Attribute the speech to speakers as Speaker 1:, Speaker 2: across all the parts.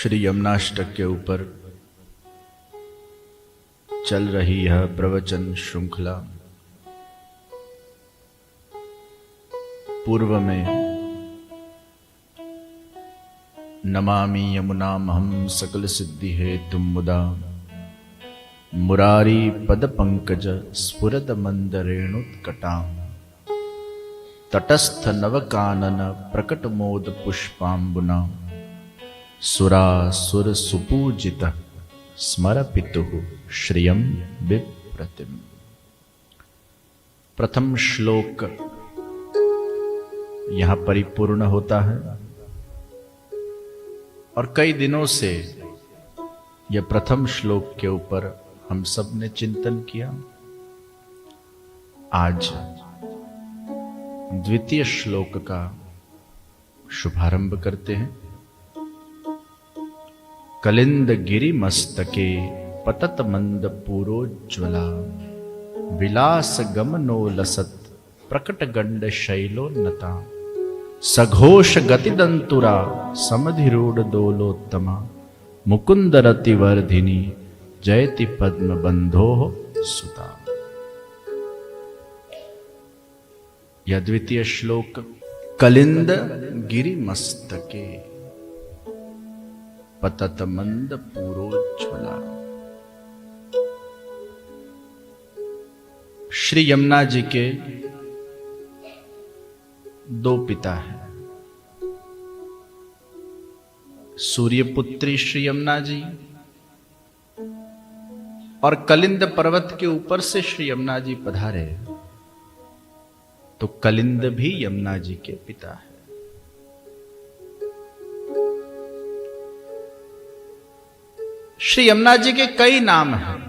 Speaker 1: श्री यमुनाष्टक के ऊपर चल रही यह प्रवचन श्रृंखला पूर्व में नमामि यमुनामहं सकल सिद्धि हेतु मुदा मुरारी पद पंकज स्फुरद मंद रेणुत्कटां तटस्थ नवकानन प्रकट मोद पुष्पांबुना सुरासुर सुपूजित स्मर पितुः श्रियं बिप्रतिम। प्रथम श्लोक यहां परिपूर्ण होता है और कई दिनों से यह प्रथम श्लोक के ऊपर हम सब ने चिंतन किया। आज द्वितीय श्लोक का शुभारंभ करते हैं। कलिंद गिरि मस्तके पतत मंद पूरोज्ज्वला विलास गमनो लसत प्रकट गंड शैलोन्नता सघोष गतिदंतुरा समधिरूढ़ दोलोत्तमा मुकुंद रति वर्धिनी जयति पद्म बंधो सुता। यह द्वितीय श्लोक कलिंद गिरि मस्तके पतत मंद पूरोज्ज्वला। श्री यमुना जी के दो पिता हैं, सूर्यपुत्री श्री यमुना जी और कलिंद पर्वत के ऊपर से श्री यमुना जी पधारे तो कलिंद भी यमुना जी के पिता है। श्री यमुना जी के कई नाम हैं,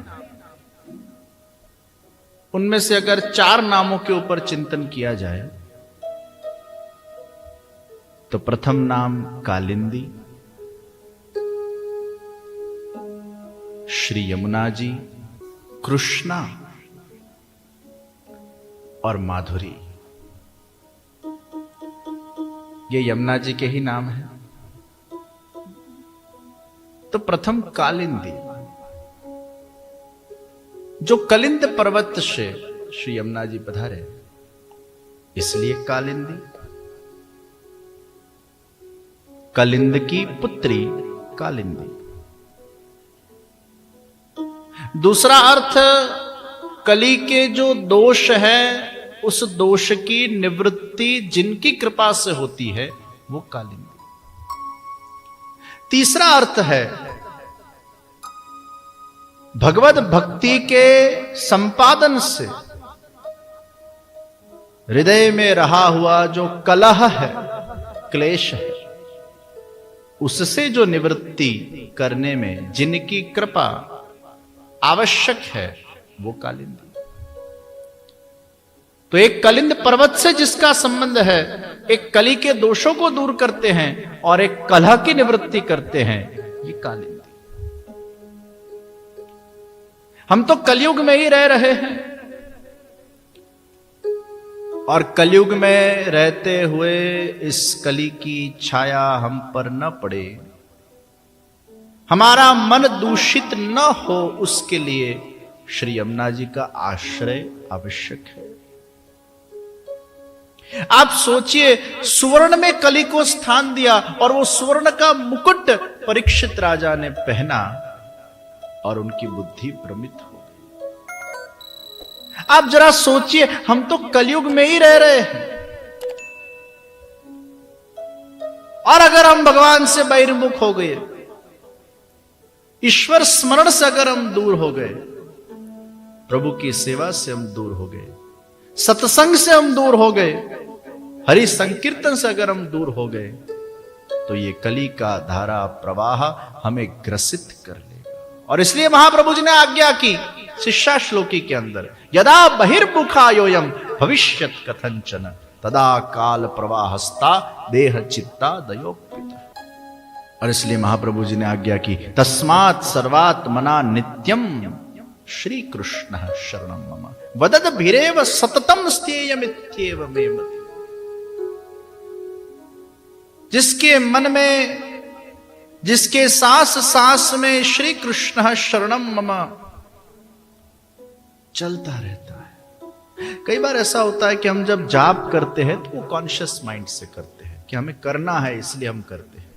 Speaker 1: उनमें से अगर 4 नामों के ऊपर चिंतन किया जाए तो प्रथम नाम कालिंदी, श्री यमुना जी, कृष्णा और माधुरी, ये यमुना जी के ही नाम हैं। तो प्रथम कालिंदी, जो कलिंद पर्वत से श्री यमुना जी पधारे इसलिए कालिंदी। कलिंद की पुत्री कालिंदी। दूसरा अर्थ, कली के जो दोष है उस दोष की निवृत्ति जिनकी कृपा से होती है वो कालिंदी। तीसरा अर्थ है, भगवत भक्ति के संपादन से हृदय में रहा हुआ जो कलह है, क्लेश है, उससे जो निवृत्ति करने में जिनकी कृपा आवश्यक है वो कालिंदी। तो एक कलिंद पर्वत से जिसका संबंध है, एक कली के दोषों को दूर करते हैं और एक कलह की निवृत्ति करते हैं, ये कालिंदी। हम तो कलयुग में ही रह रहे हैं और कलयुग में रहते हुए इस कली की छाया हम पर न पड़े, हमारा मन दूषित न हो, उसके लिए श्री यमुना जी का आश्रय आवश्यक है। आप सोचिए, सुवर्ण में कली को स्थान दिया और वो सुवर्ण का मुकुट परीक्षित राजा ने पहना और उनकी बुद्धि भ्रमित हो गई। आप जरा सोचिए, हम तो कलयुग में ही रह रहे हैं और अगर हम भगवान से बहिर्मुख हो गए, ईश्वर स्मरण से अगर हम दूर हो गए, प्रभु की सेवा से हम दूर हो गए, सत्संग से हम दूर हो गए, हरि संकीर्तन से अगर हम दूर हो गए, तो ये कली का धारा प्रवाह हमें ग्रसित कर लेगा। और इसलिए महाप्रभु जी ने आज्ञा की शिष्या श्लोकी के अंदर, यदा बहिर्मुखायोयम भविष्यत कथंचन तदा काल प्रवाहस्ता देह चित्ता दयोपिता। और इसलिए महाप्रभु जी ने आज्ञा की, तस्मात् सर्वात्मना नित्यम श्री कृष्ण शरणम मम वदद भीरेव सततम स्थेयमित्येव मे मति। जिसके मन में जिसके सांस सांस में श्री कृष्ण शरणम मम चलता रहता है। कई बार ऐसा होता है कि हम जब जाप करते हैं तो वो कॉन्शियस माइंड से करते हैं कि हमें करना है, इसलिए हम करते हैं।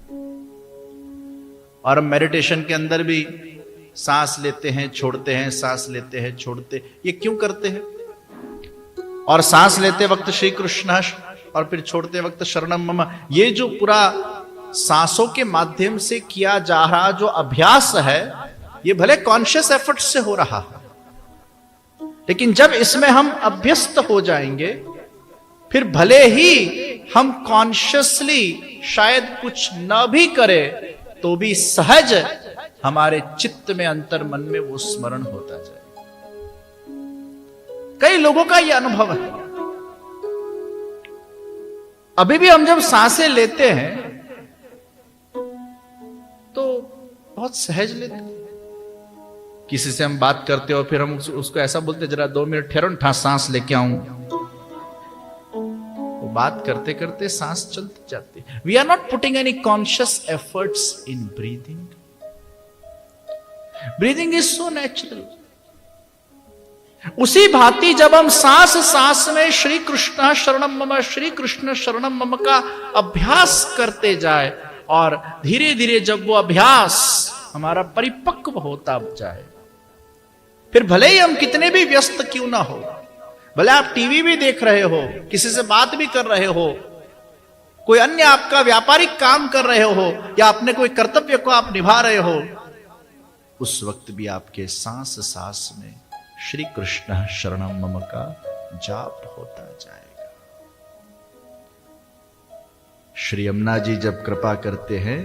Speaker 1: और मेडिटेशन के अंदर भी सांस लेते हैं, छोड़ते हैं, सांस लेते हैं, छोड़ते, ये क्यों करते हैं? और सांस लेते वक्त श्री कृष्ण और फिर छोड़ते वक्त शरणम मम, ये जो पूरा सांसों के माध्यम से किया जा रहा जो अभ्यास है, ये भले कॉन्शियस एफर्ट से हो रहा है, लेकिन जब इसमें हम अभ्यस्त हो जाएंगे, फिर भले ही हम कॉन्शियसली शायद कुछ न भी करें, तो भी सहज हमारे चित्त में, अंतर मन में वो स्मरण होता जाए। कई लोगों का यह अनुभव है। अभी भी हम जब सांसें लेते हैं तो बहुत सहज लेते हैं। किसी से हम बात करते हो, फिर हम उसको ऐसा बोलते, जरा 2 मिनट ठहरो ना, सांस लेके आऊं। वो बात करते करते सांस चलती जाती। We are not putting any conscious efforts in breathing. Breathing is so natural. उसी भांति जब हम सांस सांस में श्री कृष्ण शरणम मम, श्री कृष्ण शरणम मम का अभ्यास करते जाए, और धीरे धीरे जब वो अभ्यास हमारा परिपक्व होता जाए, फिर भले ही हम कितने भी व्यस्त क्यों ना हो, भले आप टीवी भी देख रहे हो, किसी से बात भी कर रहे हो, कोई अन्य आपका व्यापारिक काम कर रहे हो, या अपने कोई कर्तव्य को आप निभा रहे हो, उस वक्त भी आपके सांस सांस में श्री कृष्ण शरणम मम का जाप होता जाएगा। श्री यमुना जी जब कृपा करते हैं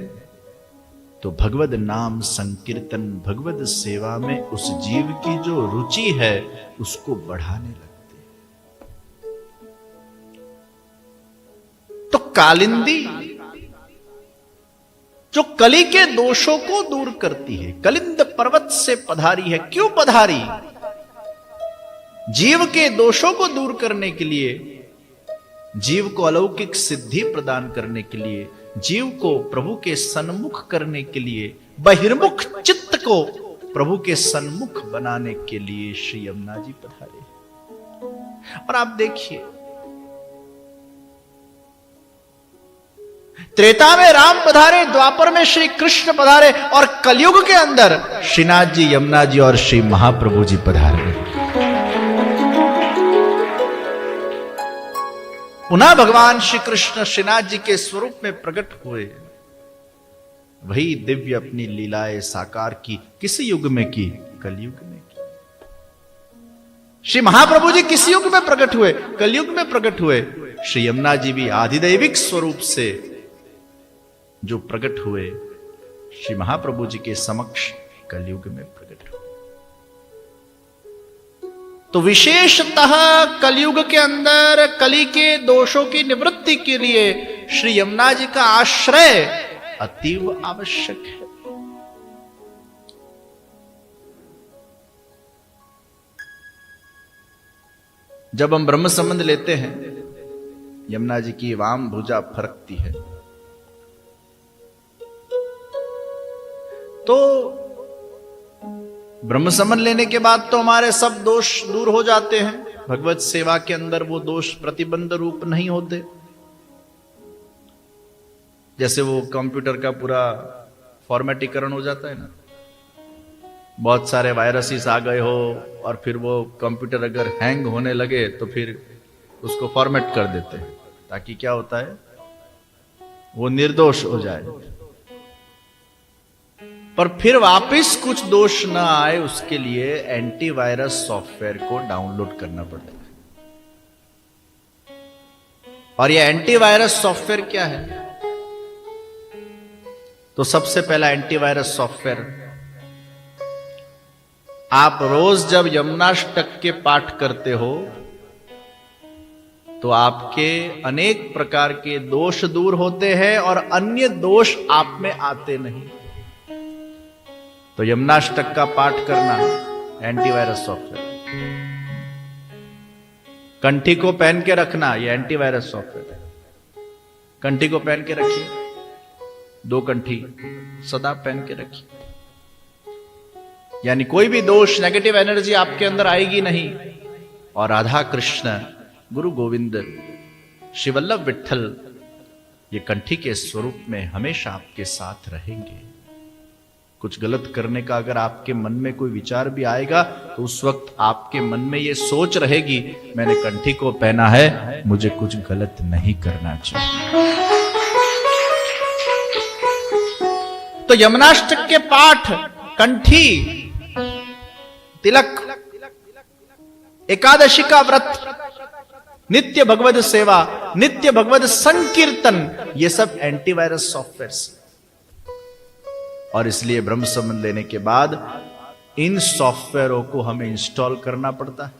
Speaker 1: तो भगवद नाम संकीर्तन, भगवद सेवा में उस जीव की जो रुचि है उसको बढ़ाने लगते हैं। तो कालिंदी जो कली के दोषों को दूर करती है, कलिंद पर्वत से पधारी है। क्यों पधारी? जीव के दोषों को दूर करने के लिए, जीव को अलौकिक सिद्धि प्रदान करने के लिए, जीव को प्रभु के सन्मुख करने के लिए, बहिर्मुख चित्त को प्रभु के सन्मुख बनाने के लिए श्री यमुना जी पधारे। और आप देखिए, त्रेता में राम पधारे, द्वापर में श्री कृष्ण पधारे, और कलयुग के अंदर श्रीनाथ जी, यमुना जी और श्री महाप्रभु जी पधारे। पुनः भगवान श्री कृष्ण श्रीनाथ जी के स्वरूप में प्रकट हुए। वही दिव्य अपनी लीलाएं साकार की। किस युग में की? कलयुग में की। श्री महाप्रभु जी किस युग में प्रकट हुए? कलयुग में प्रकट हुए। श्री यमुना जी भी आधिदैविक स्वरूप से जो प्रकट हुए, श्री महाप्रभु जी के समक्ष कलयुग में प्रकट हुए। तो विशेषतः कलयुग के अंदर कली के दोषों की निवृत्ति के लिए श्री यमुना जी का आश्रय अतीव आवश्यक है। जब हम ब्रह्म संबंध लेते हैं, यमुना जी की वाम भुजा फरकती है, तो ब्रह्म संबंध लेने के बाद तो हमारे सब दोष दूर हो जाते हैं। भगवत सेवा के अंदर वो दोष प्रतिबंध रूप नहीं होते। जैसे वो कंप्यूटर का पूरा फॉर्मेटीकरण हो जाता है ना, बहुत सारे वायरसेस आ गए हो और फिर वो कंप्यूटर अगर हैंग होने लगे तो फिर उसको फॉर्मेट कर देते हैं, ताकि क्या होता है, वो निर्दोष हो जाए। पर फिर वापस कुछ दोष ना आए, उसके लिए एंटीवायरस सॉफ्टवेयर को डाउनलोड करना पड़ता है। और ये एंटीवायरस सॉफ्टवेयर क्या है? तो सबसे पहला एंटीवायरस सॉफ्टवेयर, आप रोज जब यमुनाष्टक के पाठ करते हो तो आपके अनेक प्रकार के दोष दूर होते हैं और अन्य दोष आप में आते नहीं। तो यमुनाष्टक का पाठ करना एंटीवायरस सॉफ्टवेयर। कंठी को पहन के रखना, यह एंटीवायरस सॉफ्टवेयर है। कंठी को पहन के रखिए, 2 कंठी सदा पहन के रखिए, यानी कोई भी दोष, नेगेटिव एनर्जी आपके अंदर आएगी नहीं। और राधा कृष्ण, गुरु गोविंद, श्री वल्लभ विठल ये कंठी के स्वरूप में हमेशा आपके साथ रहेंगे। कुछ गलत करने का अगर आपके मन में कोई विचार भी आएगा तो उस वक्त आपके मन में ये सोच रहेगी, मैंने कंठी को पहना है, मुझे कुछ गलत नहीं करना चाहिए। तो यमुनाष्टक के पाठ, कंठी, तिलक, एकादशी का व्रत, नित्य भगवत सेवा, नित्य भगवत संकीर्तन, ये सब एंटीवायरस सॉफ्टवेयर। और इसलिए ब्रह्म संबंध लेने के बाद इन सॉफ्टवेयरों को हमें इंस्टॉल करना पड़ता है,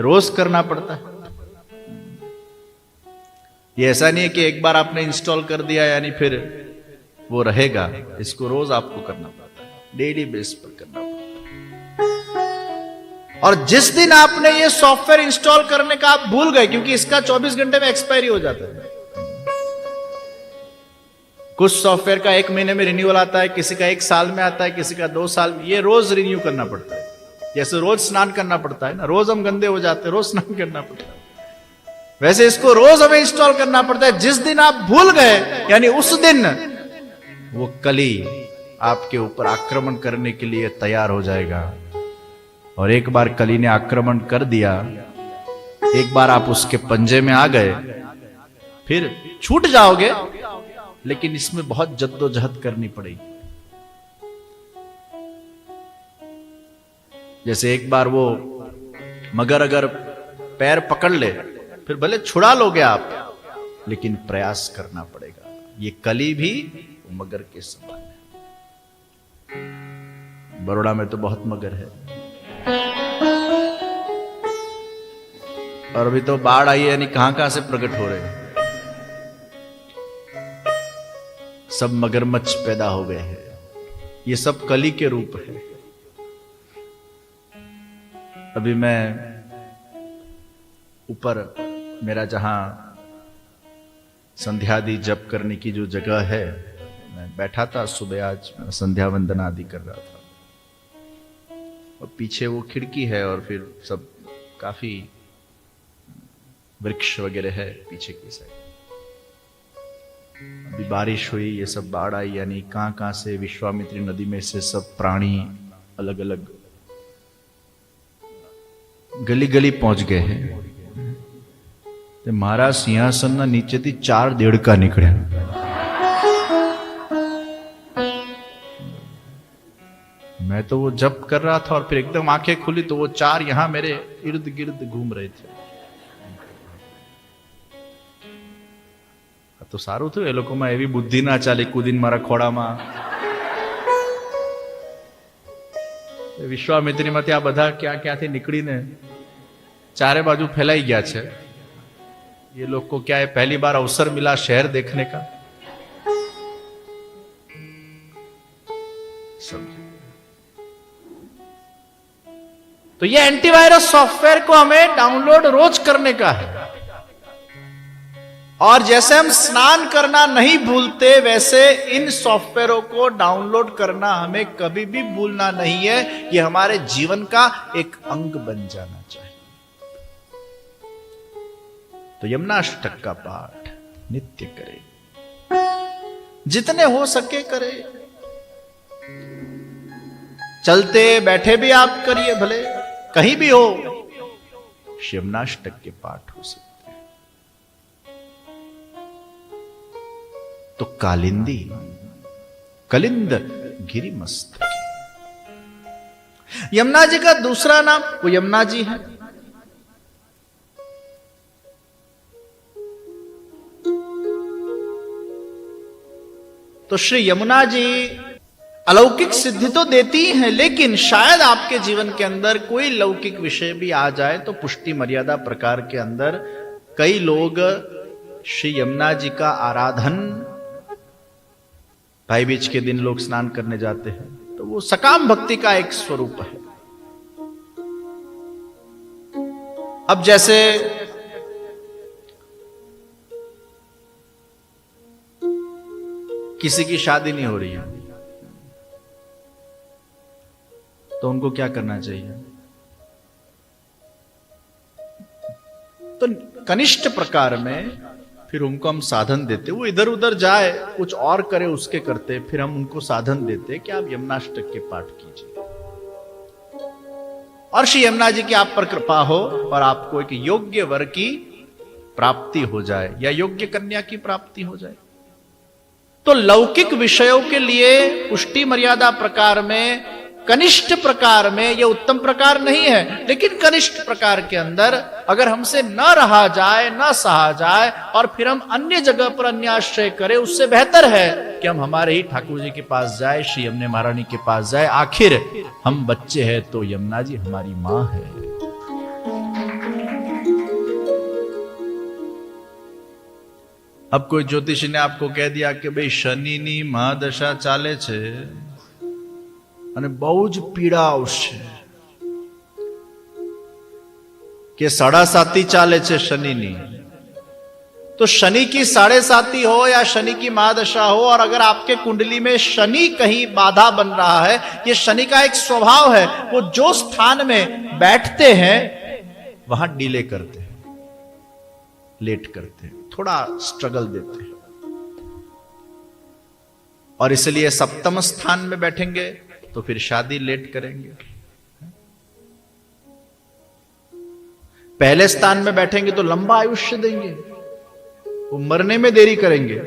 Speaker 1: रोज करना पड़ता है। ये ऐसा नहीं है कि एक बार आपने इंस्टॉल कर दिया यानी फिर वो रहेगा। इसको रोज आपको करना पड़ता है, डेली बेस पर करना पड़ता है। और जिस दिन आपने ये सॉफ्टवेयर इंस्टॉल करने का आप भूल गए, क्योंकि इसका 24 घंटे में एक्सपायरी हो जाता है। कुछ सॉफ्टवेयर का 1 महीने में रिन्यूअल आता है, किसी का 1 साल में आता है, किसी का 2 साल में। ये रोज रिन्यू करना पड़ता है, जैसे रोज स्नान करना पड़ता है ना, रोज हम गंदे हो जाते हैं, रोज स्नान करना पड़ता है, वैसे इसको रोज हमें इंस्टॉल करना पड़ता है। जिस दिन आप भूल गए यानी उस दिन वो कली आपके ऊपर आक्रमण करने के लिए तैयार हो जाएगा। और एक बार कली ने आक्रमण कर दिया, एक बार आप उसके पंजे में आ गए, फिर छूट जाओगे, लेकिन इसमें बहुत जद्दोजहद करनी पड़ेगी। जैसे एक बार वो मगर अगर पैर पकड़ ले, फिर भले छुड़ा लोगे आप, लेकिन प्रयास करना पड़ेगा। ये कली भी मगर के समान है। बड़ौदा में तो बहुत मगर है, और अभी तो बाढ़ आई है, यानी कहां से प्रकट हो रहे हैं। सब मगरमच्छ पैदा हो गए हैं, ये सब कली के रूप है। अभी मैं ऊपर, मेरा जहां संध्यादि जप करने की जो जगह है, मैं बैठा था सुबह, आज संध्या वंदन आदि कर रहा था, और पीछे वो खिड़की है और फिर सब काफी वृक्ष वगैरह है पीछे की साइड। अभी बारिश हुई, ये सब बाढ़ आई, यानी कहां से विश्वामित्री नदी में से सब प्राणी अलग अलग गली गली पहुंच गए हैं। तो महाराज सिंहासन ना नीचे थी 4 देड़का निकले। मैं तो वो जप कर रहा था और फिर एकदम आंखें खुली तो वो 4 यहां मेरे इर्द गिर्द घूम रहे थे। तो सारू थયું, એ લોકોમાં એવી બુદ્ધિ ના ચાલી, કુદીન મારા ખોડામાં। વિશ્વામિત્રીમાંથી આ બધા ક્યાંથી નીકળીને चारे बाजू फैलाई गया छे। ये लोग को क्या है, पहली बार अवसर मिला शहर देखने का। तो ये एंटीवायरस सॉफ्टवेयर को हमें डाउनलोड रोज करने का है। और जैसे हम स्नान करना नहीं भूलते, वैसे इन सॉफ्टवेयरों को डाउनलोड करना हमें कभी भी भूलना नहीं है। ये हमारे जीवन का एक अंग बन जाना चाहिए। तो यमुनाष्टक का पाठ नित्य करें, जितने हो सके करें। चलते बैठे भी आप करिए, भले कहीं भी हो, यमुनाष्टक के पाठ हो सकते हैं। तो कालिंदी, कलिंद गिरिमस्तक, यमुना जी का दूसरा नाम वो यमुना जी है। तो श्री यमुना जी अलौकिक सिद्धि तो देती हैं, लेकिन शायद आपके जीवन के अंदर कोई लौकिक विषय भी आ जाए तो पुष्टि मर्यादा प्रकार के अंदर कई लोग श्री यमुना जी का आराधन, भाई बीज के दिन लोग स्नान करने जाते हैं, तो वो सकाम भक्ति का एक स्वरूप है। अब जैसे किसी की शादी नहीं हो रही है, तो उनको क्या करना चाहिए? तो कनिष्ठ प्रकार में फिर उनको हम साधन देते, वो इधर उधर जाए कुछ और करे उसके करते, फिर हम उनको साधन देते कि आप यमुनाष्टक के पाठ कीजिए और श्री यमुना जी की आप पर कृपा हो और आपको एक योग्य वर की प्राप्ति हो जाए या योग्य कन्या की प्राप्ति हो जाए। तो लौकिक विषयों के लिए पुष्टि मर्यादा प्रकार में, कनिष्ठ प्रकार में, यह उत्तम प्रकार नहीं है, लेकिन कनिष्ठ प्रकार के अंदर अगर हमसे न रहा जाए, न सहा जाए और फिर हम अन्य जगह पर अन्य आश्रय करें, उससे बेहतर है कि हम हमारे ही ठाकुर जी के पास जाए, श्री यमुना महारानी के पास जाए। आखिर हम बच्चे हैं तो यमुना जी हमारी मां है। अब कोई ज्योतिषी ने आपको कह दिया कि भाई शनिनी महादशा चाले छे અને બહુ જ પીડા આવશે, કે 7.5 ચાલે છે શનિની, तो शनि की 7.5 हो या शनि की महादशा हो, और अगर आपके कुंडली में शनि कहीं बाधा बन रहा है, ये शनि का एक स्वभाव है, वो जो स्थान में बैठते हैं वहां डिले करते हैं, लेट करते हैं, थोड़ा स्ट्रगल देते हैं, और इसलिए सप्तम स्थान में बैठेंगे तो फिर शादी लेट करेंगे, पहले स्थान में बैठेंगे तो लंबा आयुष्य देंगे, वो मरने में देरी करेंगे।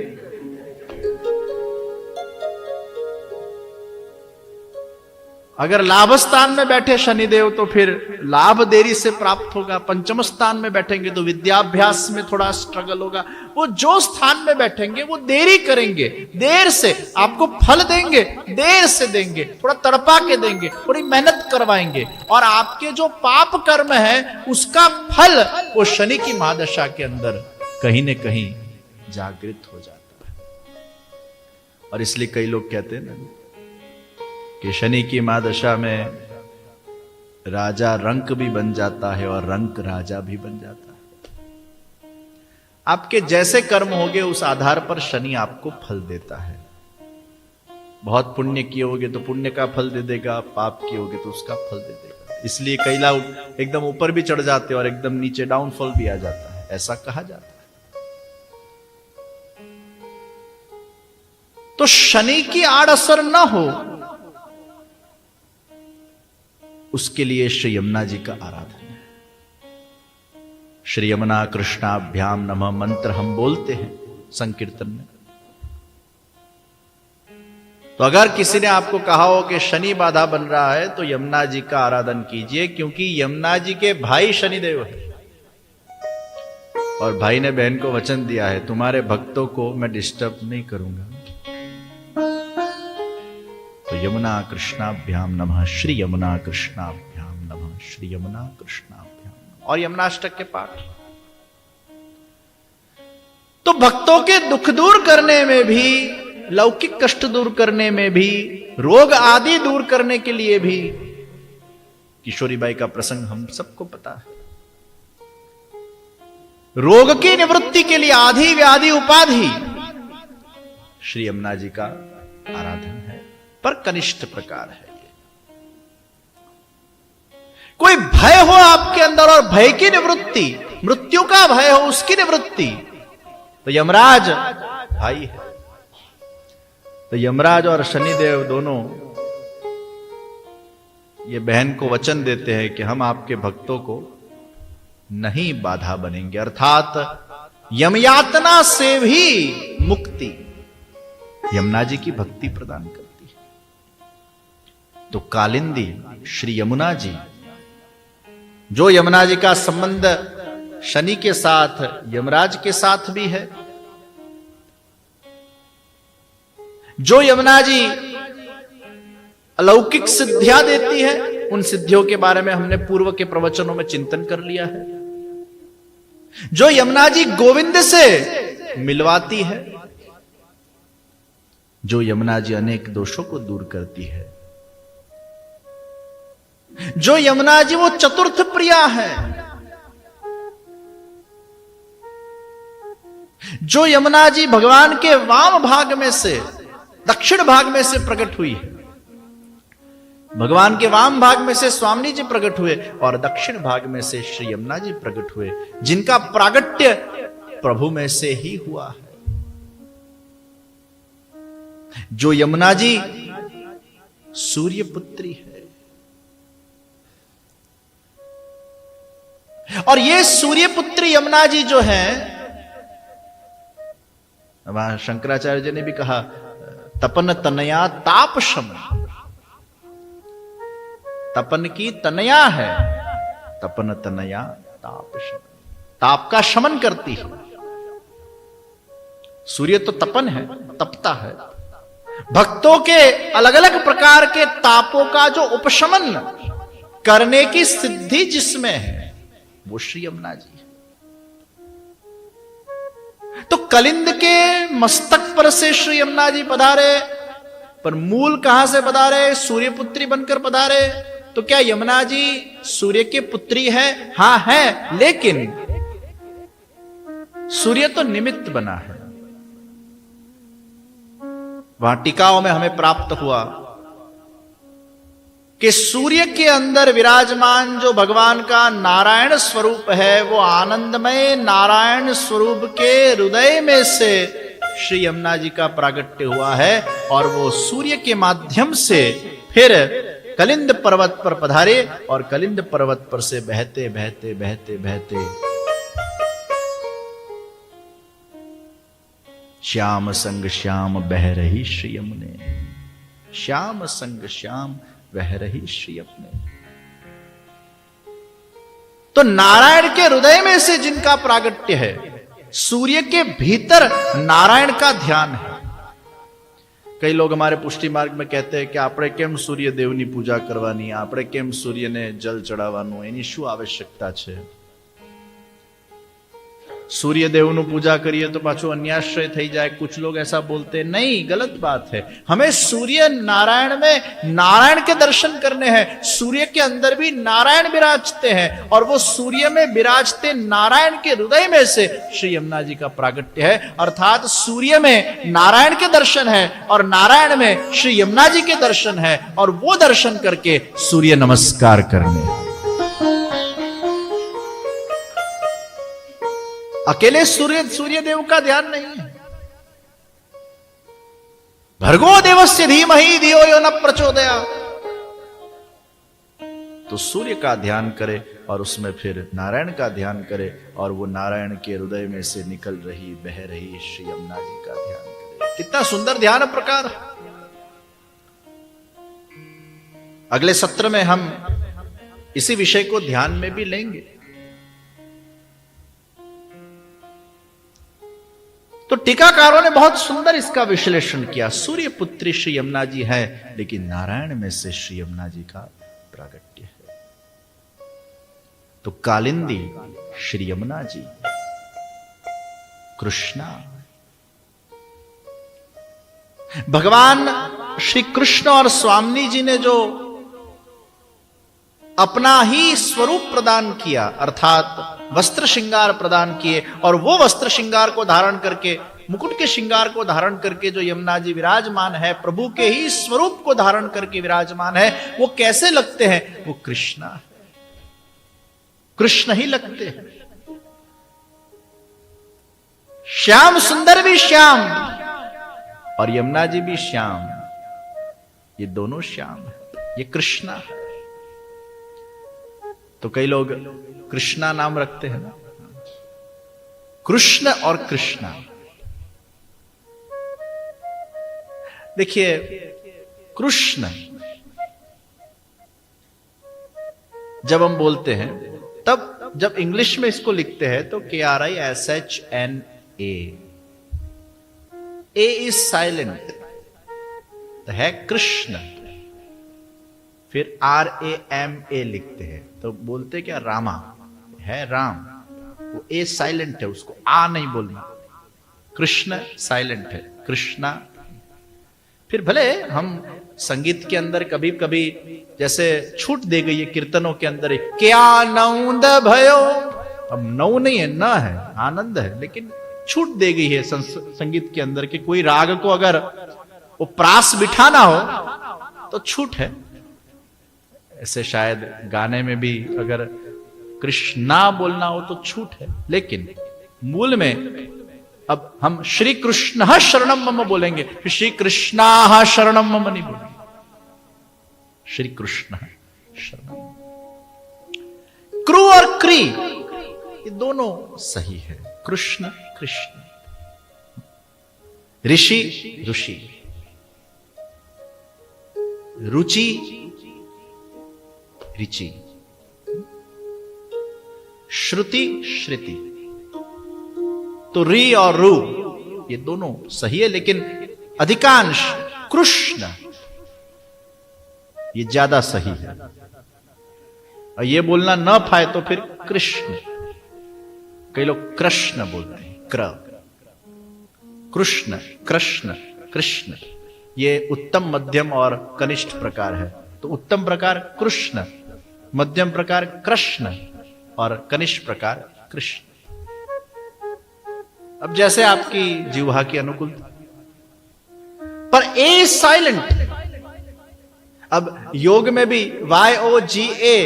Speaker 1: अगर लाभ स्थान में बैठे शनिदेव तो फिर लाभ देरी से प्राप्त होगा, पंचम स्थान में बैठेंगे तो विद्याभ्यास में थोड़ा स्ट्रगल होगा। वो जो स्थान में बैठेंगे वो देरी करेंगे, देर से आपको फल देंगे, देर से देंगे, थोड़ा तड़पा के देंगे, थोड़ी मेहनत करवाएंगे, और आपके जो पाप कर्म है उसका फल वो शनि की महादशा के अंदर कहीं न कहीं जागृत हो जाता है। और इसलिए कई लोग कहते हैं ना कि शनि की महादशा में राजा रंक भी बन जाता है और रंक राजा भी बन जाता है। आपके जैसे कर्म होंगे उस आधार पर शनि आपको फल देता है। बहुत पुण्य किए होगे तो पुण्य का फल दे देगा, पाप किए होगे तो उसका फल दे देगा। इसलिए कई लोग एकदम ऊपर भी चढ़ जाते हैं और एकदम नीचे डाउनफॉल भी आ जाता है, ऐसा कहा जाता है। तो शनि की आड़ असर ना हो उसके लिए श्री यमुना जी का आराधन है। श्री यमुना कृष्णाभ्याम नमः मंत्र हम बोलते हैं संकीर्तन में। तो अगर किसी ने आपको कहा हो कि शनि बाधा बन रहा है तो यमुना जी का आराधन कीजिए, क्योंकि यमुना जी के भाई शनिदेव है और भाई ने बहन को वचन दिया है तुम्हारे भक्तों को मैं डिस्टर्ब नहीं करूंगा। तो यमुना कृष्णाभ्याम नमः, श्री यमुना कृष्णाभ्याम नमः, श्री यमुना कृष्णाभ्याम नमः, और यमुनाष्टक के पाठ। तो भक्तों के दुख दूर करने में भी, लौकिक कष्ट दूर करने में भी, रोग आदि दूर करने के लिए भी, किशोरीबाई का प्रसंग हम सबको पता है। रोग की निवृत्ति के लिए आधि व्याधि उपाधि श्री यमुना जी का आराधन है, पर कनिष्ठ प्रकार है। ये कोई भय हो आपके अंदर और भय की निवृत्ति, मृत्यु का भय हो उसकी निवृत्ति, तो यमराज भाई है। तो यमराज और शनिदेव दोनों ये बहन को वचन देते हैं कि हम आपके भक्तों को नहीं बाधा बनेंगे, अर्थात यमयातना से भी मुक्ति यमुना जी की भक्ति प्रदान करती है। तो कालिंदी श्री यमुना जी, जो यमुना जी का संबंध शनि के साथ, यमराज के साथ भी है, जो यमुना जी अलौकिक सिद्धियां देती है, उन सिद्धियों के बारे में हमने पूर्व के प्रवचनों में चिंतन कर लिया है। जो यमुना जी गोविंद से मिलवाती है, जो यमुना जी अनेक दोषों को दूर करती है, जो यमुना जी वो चतुर्थ प्रिया है, जो यमुना जी भगवान के वाम भाग में से दक्षिण भाग में से प्रकट हुई है। भगवान के वाम भाग में से स्वामी जी प्रकट हुए और दक्षिण भाग में से श्री यमुना जी प्रकट हुए, जिनका प्रागट्य प्रभु में से ही हुआ है। जो यमुना जी सूर्य पुत्री है, और ये सूर्य पुत्री यमुना जी जो है, वहां शंकराचार्य जी ने भी कहा तपन तनया ताप शमन। तपन की तनया है, तपन तनया ताप शमन, ताप का शमन करती है। सूर्य तो तपन है, तपता है। भक्तों के अलग अलग प्रकार के तापों का जो उपशमन करने की सिद्धि जिसमें है, वो श्री यमुना जी है। तो कलिंद के मस्तक पर से श्री यमुना जी पधारे, पर मूल कहां से पधारे? सूर्य पुत्री बनकर पधारे। तो क्या यमुना जी सूर्य की पुत्री है? हां है, लेकिन सूर्य तो निमित्त बना है। वहां टीकाओं में हमें प्राप्त हुआ कि सूर्य के अंदर विराजमान जो भगवान का नारायण स्वरूप है, वो आनंदमय नारायण स्वरूप के हृदय में से श्री यमुना जी का प्रागट्य हुआ है, और वो सूर्य के माध्यम से फिर कलिंद पर्वत पर पधारे, और कलिंद पर्वत पर से बहते बहते बहते बहते श्याम संग श्याम बह रही श्री यमुने, श्याम संग श्याम बह रही श्री यमुने। तो नारायण के हृदय में से जिनका प्रागट्य है, सूर्य के भीतर नारायण का ध्यान है। कई लोग हमारे पुष्टि मार्ग में कहते हैं कि आपणे केम सूर्य देवनी पूजा करवानी, आपणे केम सूर्य ने जल चढ़ावવાનું, એની શું આવશ્યકતા છે? सूर्यदेव पूजा करिए तो पाछो अन्याश्रय થઈ જાય। कुछ लोग ऐसा बोलते हैं, नहीं, गलत बात है। हमें सूर्य नारायण में नारायण के दर्शन करने हैं। सूर्य के अंदर भी नारायण विराजते हैं, और वो सूर्य में विराजते नारायण के हृदय में से श्री यमुना जी का प्रागट्य है। अर्थात सूर्य में नारायण के दर्शन है, और नारायण में श्री यमुना जी के दर्शन है, और वो दर्शन करके सूर्य नमस्कार करने। अकेले सूर्य देव का ध्यान नहीं है। भर्गो देवस्य धीमहि धियो यो न प्रचोदयात्। तो सूर्य का ध्यान करे, और उसमें फिर नारायण का ध्यान करे, और वो नारायण के हृदय में से निकल रही बह रही श्री यमुना जी का ध्यान करे। कितना सुंदर ध्यान प्रकार। अगले सत्र में हम इसी विषय को ध्यान में भी लेंगे। तो टीकाकारों ने बहुत सुंदर इसका विश्लेषण किया। सूर्य पुत्री श्री यमुना जी है, लेकिन नारायण में से श्री यमुना जी का प्रागट्य है। तो कालिंदी श्री यमुना जी, कृष्णा, भगवान श्री कृष्ण और स्वामी जी ने जो अपना ही स्वरूप प्रदान किया, अर्थात वस्त्र श्रृंगार प्रदान किए, और वो वस्त्र श्रृंगार को धारण करके, मुकुट के श्रृंगार को धारण करके जो यमुना जी विराजमान है, प्रभु के ही स्वरूप को धारण करके विराजमान है, वो कैसे लगते हैं? वो कृष्णा है, कृष्ण ही लगते हैं। श्याम सुंदर भी श्याम, और यमुना जी भी श्याम, ये दोनों श्याम है, ये कृष्णा है। तो कई लोग कृष्णा नाम रखते हैं ना, कृष्ण और कृष्णा। देखिए, कृष्ण जब हम बोलते हैं, तब जब इंग्लिश में इसको लिखते हैं तो KRISHNA, ए इज साइलेंट, तो है कृष्ण। फिर RAMA लिखते हैं तो बोलते क्या? रामा है, राम। वो ए साइलेंट है, उसको आ नहीं बोलना। कृष्ण साइलेंट है, कृष्णा। फिर भले हम संगीत के अंदर कभी कभी जैसे छूट दे गई है कीर्तनों के अंदर, क्या नौंद भयो, अब नौ नहीं है, न है, आनंद है, लेकिन छूट दे गई है संगीत के अंदर कि कोई राग को अगर वो प्रास बिठाना हो तो छूट है। ऐसे शायद गाने में भी अगर कृष्णा बोलना हो तो छूट है, लेकिन मूल में अब हम श्री कृष्ण शरणम मम बोलेंगे, श्री कृष्णा शरणम मम नहीं बोलेंगे, श्री कृष्ण शरणम। क्रू और क्री ये दोनों सही है, कृष्ण कृष्ण, ऋषि ऋषि, रुचि ऋचि, श्रुति श्रुति। तो री और रू ये दोनों सही है, लेकिन अधिकांश कृष्ण ये ज्यादा सही है। और ये बोलना न पाए तो फिर कृष्ण, कई लोग कृष्ण बोलते हैं, कृष्ण कृष्ण कृष्ण, ये उत्तम मध्यम और कनिष्ठ प्रकार है। तो उत्तम प्रकार कृष्ण, मध्यम प्रकार कृष्ण और कनिष्ठ प्रकार कृष्ण। अब जैसे आपकी जिह्वा की अनुकूलता, पर ए साइलेंट। अब योग में भी YOGA,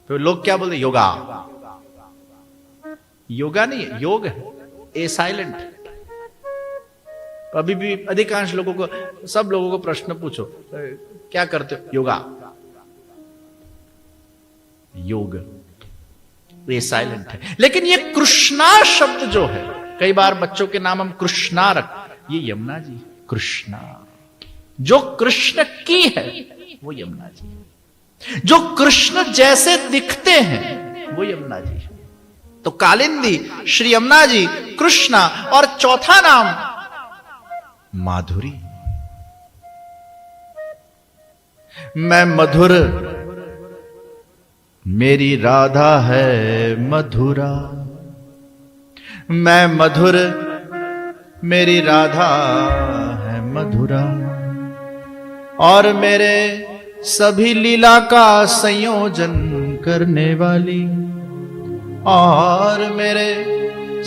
Speaker 1: तो लोग क्या बोलते, योगा, योगा नहीं है, योग है, ए साइलेंट। अभी भी अधिकांश लोगों को, सब लोगों को प्रश्न पूछो क्या करते हो, योगा, योग, ये साइलेंट है। लेकिन ये कृष्णा शब्द जो है, कई बार बच्चों के नाम हम कृष्णा रख, ये यमुना जी, कृष्णा जो कृष्ण की है वो यमुना जी है, जो कृष्ण जैसे दिखते हैं वो यमुना जी है। तो कालिंदी, श्री यमुना जी, कृष्णा, और चौथा नाम माधुरी। मैं मधुर, मेरी राधा है मधुरा, मैं मधुर, मेरी राधा है मधुरा, और मेरे सभी लीला का संयोजन करने वाली, और मेरे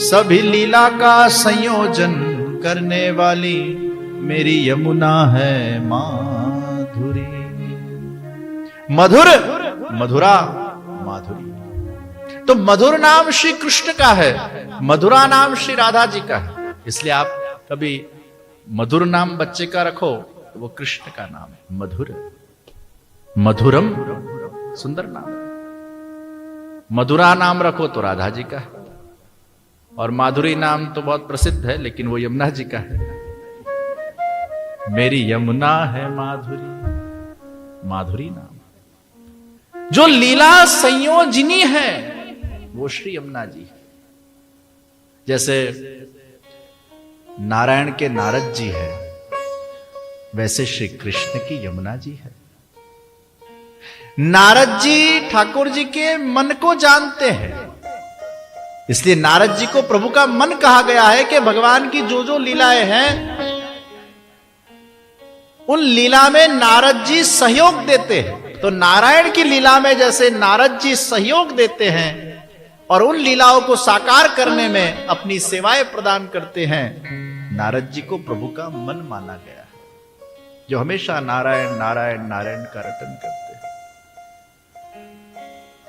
Speaker 1: सभी लीला का संयोजन करने वाली मेरी यमुना है माधुरी। मधुर, मधुरा, माधुरी। तो मधुर नाम श्री कृष्ण का है, मधुरा नाम श्री राधा जी का है। इसलिए आप कभी मधुर नाम बच्चे का रखो तो वो कृष्ण का नाम है, मधुर, मधुरम, सुंदर नाम है। मधुरा नाम रखो तो राधा जी का है, और माधुरी नाम तो बहुत प्रसिद्ध है, लेकिन वो यमुना जी का है। मेरी यमुना है माधुरी, माधुरी नाम। जो लीला संयोजिनी है वो श्री यमुना जी है। जैसे नारायण के नारद जी है, वैसे श्री कृष्ण की यमुना जी है। नारद जी ठाकुर जी के मन को जानते हैं, इसलिए नारद जी को प्रभु का मन कहा गया है कि भगवान की जो जो लीलाएं हैं उन लीला में नारद जी सहयोग देते हैं। तो नारायण की लीला में जैसे नारद जी सहयोग देते हैं और उन लीलाओं को साकार करने में अपनी सेवाएं प्रदान करते हैं, नारद जी को प्रभु का मन माना गया है, जो हमेशा नारायण नारायण नारायण का रटन करते हैं।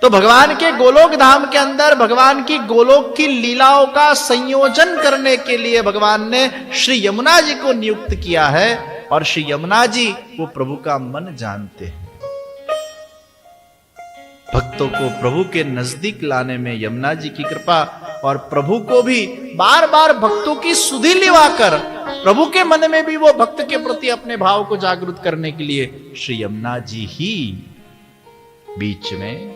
Speaker 1: तो भगवान के गोलोक धाम के अंदर भगवान की गोलोक की लीलाओं का संयोजन करने के लिए भगवान ने श्री यमुना जी को नियुक्त किया है, और श्री यमुना जी वो प्रभु का मन जानते हैं। भक्तों को प्रभु के नजदीक लाने में यमुना जी की कृपा, और प्रभु को भी बार बार भक्तों की सुधि लिवाकर प्रभु के मन में भी वो भक्त के प्रति अपने भाव को जागृत करने के लिए श्री यमुना जी ही बीच में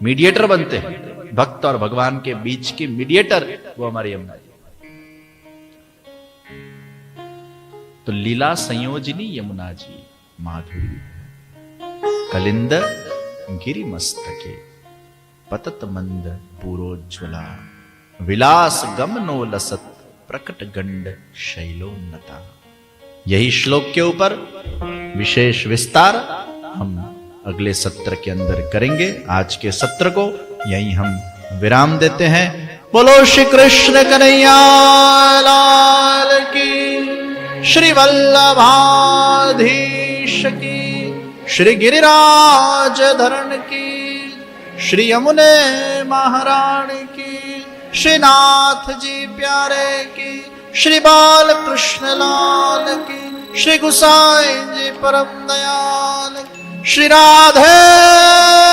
Speaker 1: मीडिएटर बनते हैं। भक्त और भगवान के बीच की मीडिएटर वो हमारी यमुना जी। तो लीला संयोजिनी यमुना जी माधुरी, कलिंद गिरि मस्तके पतत मंद पूरोज्वला, विलास गमनो लसत प्रकट गंड शैलोन्नता। यही श्लोक के ऊपर विशेष विस्तार हम अगले सत्र के अंदर करेंगे। आज के सत्र को यहीं हम विराम देते हैं। बोलो श्री कृष्ण कन्हैया लाल की। श्री वल्लभाधीश की, श्री गिरिराज धरण की, श्री यमुने महारानी की, श्री नाथ जी प्यारे की, श्री बाल कृष्ण लाल की, श्री गुसाई जी परम दयाल, श्री राधे